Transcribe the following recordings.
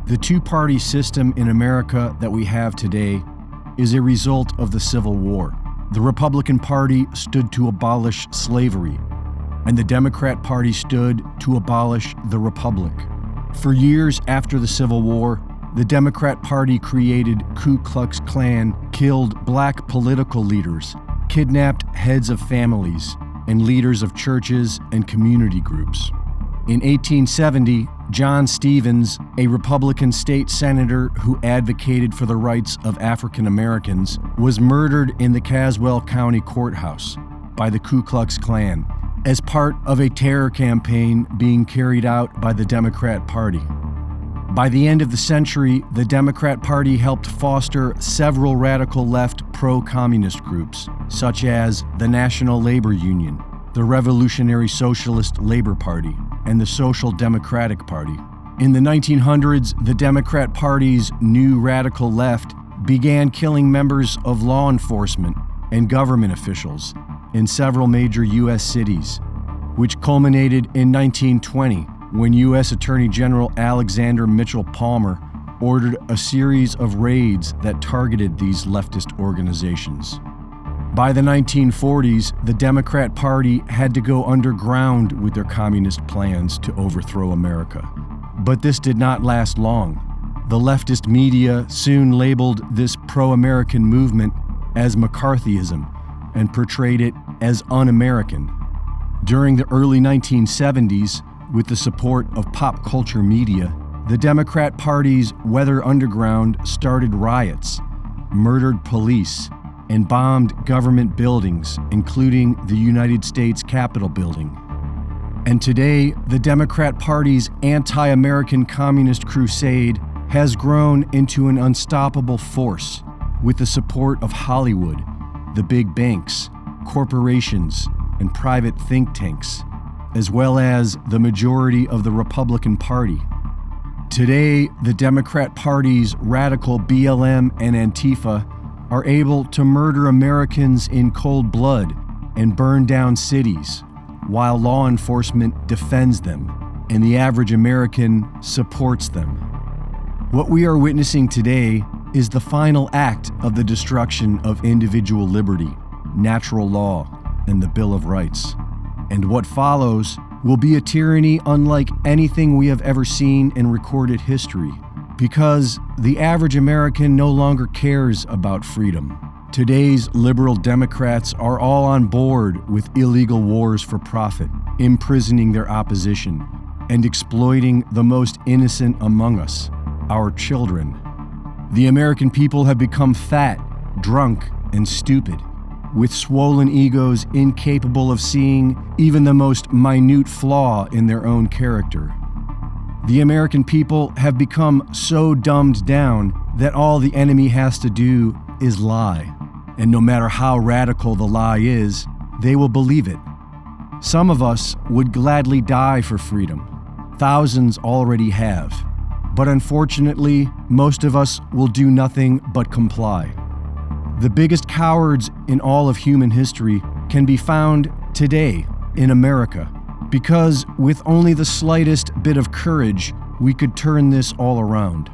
The two-party system in America that we have today is a result of the Civil War. The Republican Party stood to abolish slavery, and the Democrat Party stood to abolish the Republic. For years after the Civil War, the Democrat Party created Ku Klux Klan, killed black political leaders, kidnapped heads of families, and leaders of churches and community groups. In 1870, John Stevens, a Republican state senator who advocated for the rights of African Americans, was murdered in the Caswell County Courthouse by the Ku Klux Klan as part of a terror campaign being carried out by the Democrat Party. By the end of the century, the Democrat Party helped foster several radical left pro-communist groups, such as the National Labor Union, the Revolutionary Socialist Labor Party, and the Social Democratic Party. In the 1900s, the Democrat Party's new radical left began killing members of law enforcement and government officials in several major U.S. cities, which culminated in 1920 when U.S. Attorney General Alexander Mitchell Palmer ordered a series of raids that targeted these leftist organizations. By the 1940s, the Democrat Party had to go underground with their communist plans to overthrow America. But this did not last long. The leftist media soon labeled this pro-American movement as McCarthyism and portrayed it as un-American. During the early 1970s, with the support of pop culture media, the Democrat Party's Weather Underground started riots, murdered police, and bombed government buildings, including the United States Capitol building. And today, the Democrat Party's anti-American communist crusade has grown into an unstoppable force with the support of Hollywood, the big banks, corporations, and private think tanks, as well as the majority of the Republican Party. Today, the Democrat Party's radical BLM and Antifa are able to murder Americans in cold blood and burn down cities, while law enforcement defends them and the average American supports them. What we are witnessing today is the final act of the destruction of individual liberty, natural law, and the Bill of Rights. And what follows will be a tyranny unlike anything we have ever seen in recorded history, because the average American no longer cares about freedom. Today's liberal Democrats are all on board with illegal wars for profit, imprisoning their opposition, and exploiting the most innocent among us, our children. The American people have become fat, drunk, and stupid, with swollen egos incapable of seeing even the most minute flaw in their own character. The American people have become so dumbed down that all the enemy has to do is lie. And no matter how radical the lie is, they will believe it. Some of us would gladly die for freedom. Thousands already have. But unfortunately, most of us will do nothing but comply. The biggest cowards in all of human history can be found today in America, because with only the slightest bit of courage, we could turn this all around.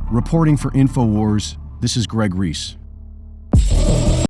Reporting for InfoWars, this is Greg Reese.